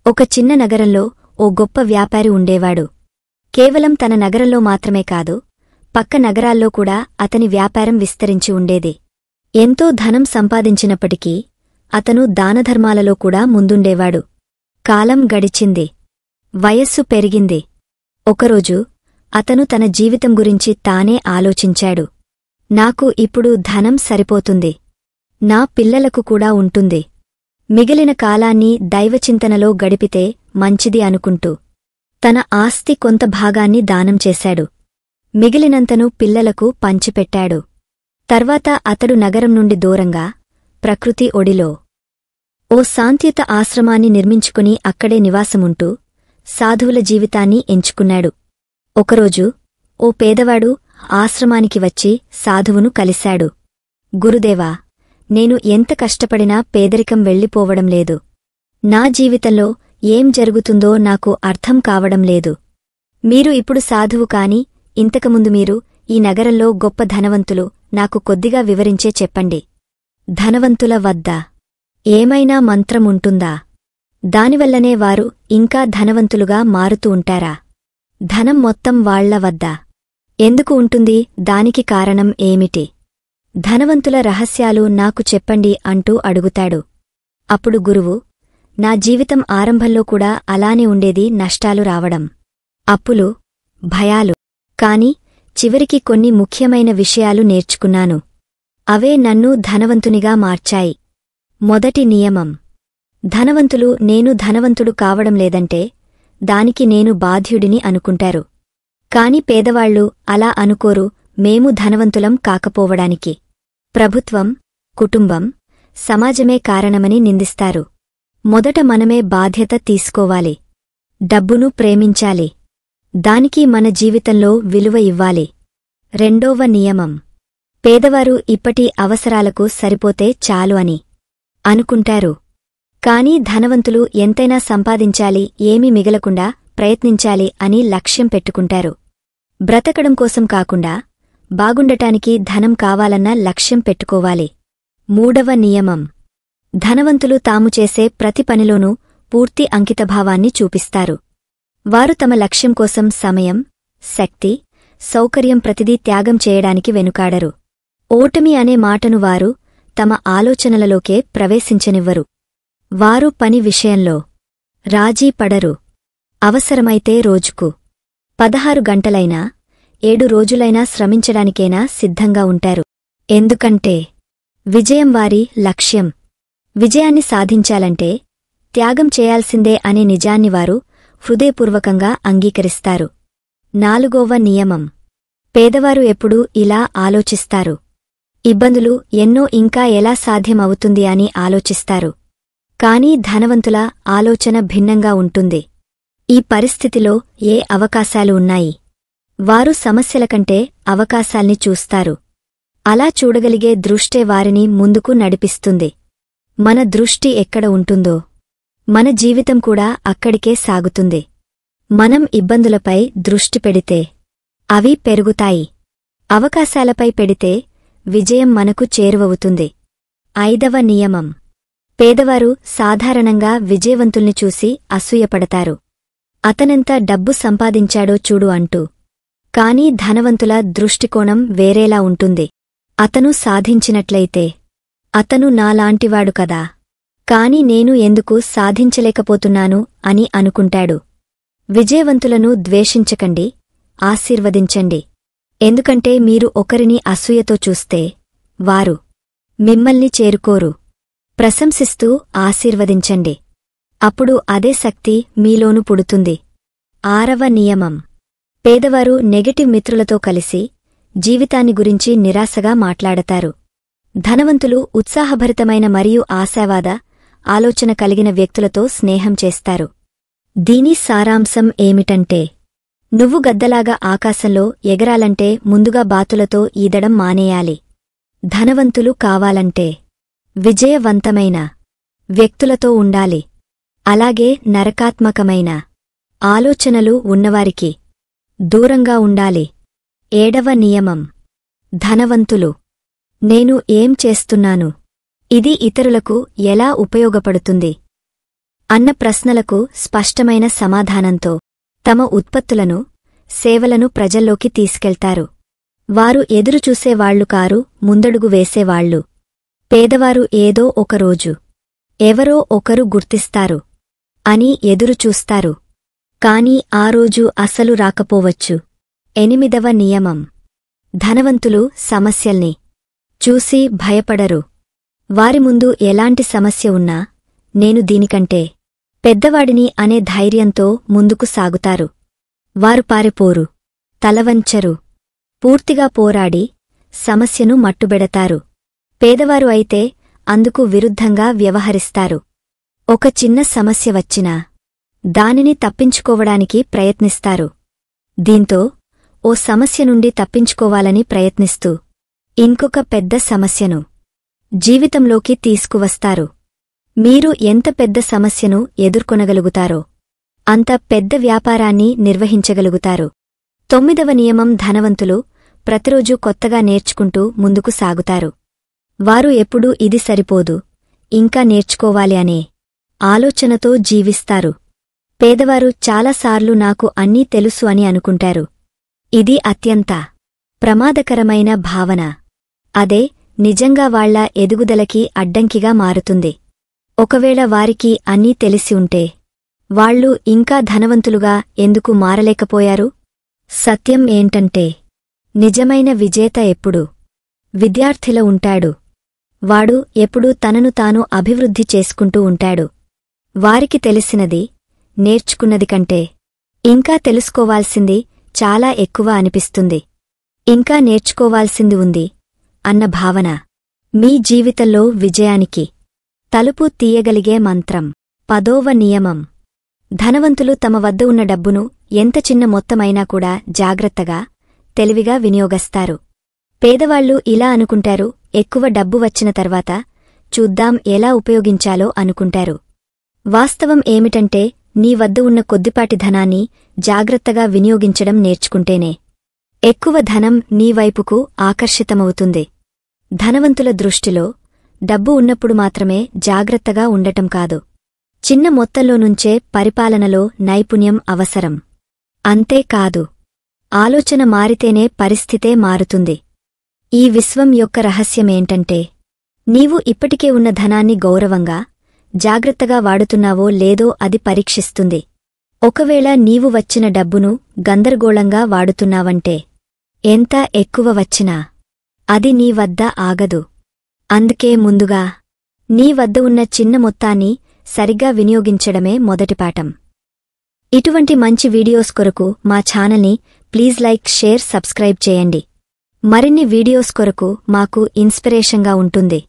ఒక చిన్న నగరంలో ఓ గొప్ప వ్యాపారి ఉండేవాడు. కేవలం తన నగరంలో మాత్రమే కాదు, పక్క నగరాల్లో కూడా అతని వ్యాపారం విస్తరించి ఉండేది. ఎంతో ధనం సంపాదించినప్పటికీ అతను దానధర్మాలలో కూడా ముందుండేవాడు. కాలం గడిచింది. వయస్సు పెరిగింది. ఒకరోజు అతను తన జీవితం గురించి తానే ఆలోచించాడు. నాకు ఇప్పుడు ధనం సరిపోతుంది. నా పిల్లలకు కూడా ఉంటుంది. మిగిలిన కాలాన్ని దైవచింతనలో గడిపితే మంచిది అనుకుంటూ తన ఆస్తి కొంత భాగాన్ని దానం చేశాడు. మిగిలినంతను పిల్లలకు పంచిపెట్టాడు. తర్వాత అతడు నగరం నుండి దూరంగా ప్రకృతి ఒడిలో ఓ శాంతియుత ఆశ్రమాన్ని నిర్మించుకుని అక్కడే నివాసముంటూ సాధువుల జీవితాన్ని ఎంచుకున్నాడు. ఒకరోజు ఓ పేదవాడు ఆశ్రమానికి వచ్చి సాధువును కలిశాడు. గురుదేవా, నేను ఎంత కష్టపడినా పేదరికం వెళ్ళిపోవడం లేదు. నా జీవితంలో ఏం జరుగుతుందో నాకు అర్థం కావడం లేదు. మీరు ఇప్పుడు సాధువు కాని ఇంతకుముందు మీరు ఈ నగరంలో గొప్ప ధనవంతులు, నాకు కొద్దిగా వివరించే చెప్పండి. ధనవంతుల వద్ద ఏమైనా మంత్రముంటుందా? దానివల్లనే వారు ఇంకా ధనవంతులుగా మారుతూ ఉంటారా? ధనం మొత్తం వాళ్ల వద్ద ఎందుకు ఉంటుంది? దానికి కారణం ఏమిటి? ధనవంతుల రహస్యాలు నాకు చెప్పండి అంటూ అడుగుతాడు. అప్పుడు గురువు, నా జీవితం ఆరంభంలో కూడా అలానే ఉండేది, నష్టాలు రావడం, అప్పులు, భయాలు. కాని చివరికి కొన్ని ముఖ్యమైన విషయాలు నేర్చుకున్నాను. అవే నన్ను ధనవంతునిగా మార్చాయి. మొదటి నియమం: ధనవంతులు నేను ధనవంతుడు కావడం లేదంటే దానికి నేను బాధ్యుడిని అనుకుంటారు. కాని పేదవాళ్లు అలా అనుకోరు, మేము ధనవంతులం కాకపోవడానికి ప్రభుత్వం, కుటుంబం, సమాజమే కారణమని నిందిస్తారు. మొదట మనమే బాధ్యత తీసుకోవాలి. డబ్బును ప్రేమించాలి. దానికి మన జీవితంలో విలువ ఇవ్వాలి. రెండోవ నియమం: పేదవారు ఇప్పటి అవసరాలకు సరిపోతే చాలు అని అనుకుంటారు. కాని ధనవంతులు ఎంతైనా సంపాదించాలి, ఏమీ మిగలకుండా ప్రయత్నించాలి అని లక్ష్యం పెట్టుకుంటారు. బ్రతకడం కోసం కాకుండా బాగుండటానికి ధనం కావాలన్న లక్ష్యం పెట్టుకోవాలి. మూడవ నియమం: ధనవంతులు తాము చేసే ప్రతి పనిలోనూ పూర్తి అంకితభావాన్ని చూపిస్తారు. వారు తమ లక్ష్యం కోసం సమయం, శక్తి, సౌకర్యం ప్రతిదీ త్యాగం చేయడానికి వెనుకాడరు. ఓటమి అనే మాటను వారు తమ ఆలోచనలలోకే ప్రవేశించనివ్వరు. వారు పని విషయంలో రాజీ పడరు. అవసరమైతే రోజుకు 16 గంటలైనా 7 రోజులైనా శ్రమించడానికైనా సిద్ధంగా ఉంటారు. ఎందుకంటే విజయం వారి లక్ష్యం. విజయాన్ని సాధించాలంటే త్యాగం చేయాల్సిందే అనే నిజాన్ని వారు హృదయపూర్వకంగా అంగీకరిస్తారు. నాలుగోవ నియమం: పేదవారు ఎప్పుడూ ఇలా ఆలోచిస్తారు. ఇబ్బందులు ఎన్నో, ఇంకా ఎలా సాధ్యమవుతుంది అని ఆలోచిస్తారు. కాని ధనవంతుల ఆలోచన భిన్నంగా ఉంటుంది. ఈ పరిస్థితిలో ఏ అవకాశాలు ఉన్నాయి? వారు సమస్యల కంటే అవకాశాల్ని చూస్తారు. అలా చూడగలిగే దృష్టే వారిని ముందుకు నడిపిస్తుంది. మన దృష్టి ఎక్కడ ఉంటుందో మన జీవితం కూడా అక్కడికే సాగుతుంది. మనం ఇబ్బందులపై దృష్టి పెడితే అవి పెరుగుతాయి. అవకాశాలపై పెడితే విజయం మనకు చేరువవుతుంది. ఐదవ నియమం: పేదవారు సాధారణంగా విజయవంతుల్ని చూసి అసూయపడతారు. అతనెంత డబ్బు సంపాదించాడో చూడు అంటూ. కాని ధనవంతుల దృష్టికోణం వేరేలా ఉంటుంది. అతను సాధించినట్లయితే అతను నాలాంటివాడు కదా, కాని నేను ఎందుకు సాధించలేకపోతున్నాను అని అనుకుంటాడు. విజయవంతులను ద్వేషించకండి, ఆశీర్వదించండి. ఎందుకంటే మీరు ఒకరిని అసూయతో చూస్తే వారు మిమ్మల్ని చేరుకోరు. ప్రశంసిస్తూ ఆశీర్వదించండి. అప్పుడు అదే శక్తి మీలోను పుడుతుంది. ఆరవ నియమం: పేదవారు నెగటివ్ మిత్రులతో కలిసి జీవితాన్ని గురించి నిరాశగా మాట్లాడతారు. ధనవంతులు ఉత్సాహభరితమైన మరియు ఆశావాద ఆలోచన కలిగిన వ్యక్తులతో స్నేహం చేస్తారు. దీని సారాంశం ఏమిటంటే, నువ్వు గద్దలాగా ఆకాశంలో ఎగరాలంటే ముందుగా బాతులతో ఈదడం మానేయాలి. ధనవంతులు కావాలంటే విజయవంతమైన వ్యక్తులతో ఉండాలి. అలాగే నరకాత్మకమైన ఆలోచనలు ఉన్నవారికి దూరంగా ఉండాలి. ఏడవ నియమం: ధనవంతులు నేను ఏం చేస్తున్నాను, ఇది ఇతరులకు ఎలా ఉపయోగపడుతుంది అన్న ప్రశ్నలకు స్పష్టమైన సమాధానంతో తమ ఉత్పత్తులను, సేవలను ప్రజల్లోకి తీసుకెళ్తారు. వారు ఎదురుచూసేవాళ్లు కారు, ముందడుగు వేసేవాళ్లు. పేదవారు ఏదో ఒకరోజు ఎవరో ఒకరు గుర్తిస్తారు అని ఎదురుచూస్తారు. కాని ఆ రోజు అసలు రాకపోవచ్చు. 8వ నియమం. ధనవంతులు సమస్యల్ని చూసి భయపడరు. వారి ముందు ఎలాంటి సమస్య ఉన్నా నేను దీనికంటే పెద్దవాడిని అనే ధైర్యంతో ముందుకు సాగుతారు. వారు పారిపోరు, తలవంచరు. పూర్తిగా పోరాడి సమస్యను మట్టుబెడతారు. పేదవారు అయితే అందుకు విరుద్ధంగా వ్యవహరిస్తారు. ఒక చిన్న సమస్య వచ్చినా దానిని తప్పించుకోవడానికి ప్రయత్నిస్తారు. దీంతో ఓ సమస్య నుండి తప్పించుకోవాలని ప్రయత్నిస్తూ ఇంకొక పెద్ద సమస్యను జీవితంలోకి తీసుకువస్తారు. మీరు ఎంత పెద్ద సమస్యను ఎదుర్కొనగలుగుతారో అంత పెద్ద వ్యాపారాన్ని నిర్వహించగలుగుతారు. 9వ నియమం. ధనవంతులు ప్రతిరోజూ కొత్తగా నేర్చుకుంటూ ముందుకు సాగుతారు. వారు ఎప్పుడూ ఇది సరిపోదు, ఇంకా నేర్చుకోవాలి అనే ఆలోచనతో జీవిస్తారు. పేదవారు చాలాసార్లు నాకు అన్నీ తెలుసు అని అనుకుంటారు. ఇది అత్యంత ప్రమాదకరమైన భావన. అదే నిజంగా వాళ్ల ఎదుగుదలకి అడ్డంకిగా మారుతుంది. ఒకవేళ వారికి అన్నీ తెలిసి ఉంటే వాళ్లు ఇంకా ధనవంతులుగా ఎందుకు మారలేకపోయారు? సత్యం ఏంటంటే నిజమైన విజేత ఎప్పుడూ విద్యార్థిలో ఉంటాడు. వాడు ఎప్పుడూ తనను తాను అభివృద్ధి చేసుకుంటూ ఉంటాడు. వారికి తెలిసినది, నేర్చుకున్నది కంటే ఇంకా తెలుసుకోవాల్సింది చాలా ఎక్కువ అనిపిస్తుంది. ఇంకా నేర్చుకోవాల్సింది ఉంది అన్న భావన మీ జీవితంలో విజయానికి తలుపు తీయగలిగే మంత్రం. 10వ నియమం. ధనవంతులు తమ వద్ద ఉన్న డబ్బును ఎంత చిన్న మొత్తమైనా కూడా జాగ్రత్తగా, తెలివిగా వినియోగస్తారు. పేదవాళ్లు ఇలా అనుకుంటారు, ఎక్కువ డబ్బు వచ్చిన తర్వాత చూద్దాం ఎలా ఉపయోగించాలో అనుకుంటారు. వాస్తవం ఏమిటంటే నీ వద్ద ఉన్న కొద్దిపాటి ధనాన్ని జాగ్రత్తగా వినియోగించడం నేర్చుకుంటేనే ఎక్కువ ధనం నీ వైపుకు ఆకర్షితమవుతుంది. ధనవంతుల దృష్టిలో డబ్బు ఉన్నప్పుడు మాత్రమే జాగ్రత్తగా ఉండటం కాదు, చిన్న మొత్తంలో నుంచే పరిపాలనలో నైపుణ్యం అవసరం. అంతేకాదు, ఆలోచన మారితేనే పరిస్థితే మారుతుంది. ఈ విశ్వం యొక్క రహస్యమేంటంటే నీవు ఇప్పటికే ఉన్న ధనాన్ని గౌరవంగా, జాగ్రత్తగా వాడుతున్నావో లేదో అది పరీక్షిస్తుంది. ఒకవేళ నీవు వచ్చిన డబ్బును గందరగోళంగా వాడుతున్నావంటే ఎంత ఎక్కువ వచ్చినా అది నీ వద్ద ఆగదు. అందుకే ముందుగా నీ వద్ద ఉన్న చిన్న మొత్తాన్ని సరిగ్గా వినియోగించడమే మొదటి పాఠం. ఇటువంటి మంచి వీడియోస్ కొరకు మా ఛానల్ని ప్లీజ్ లైక్, షేర్, సబ్స్క్రైబ్ చేయండి. మరిన్ని వీడియోస్ కొరకు మాకు ఇన్స్పిరేషన్గా ఉంటుంది.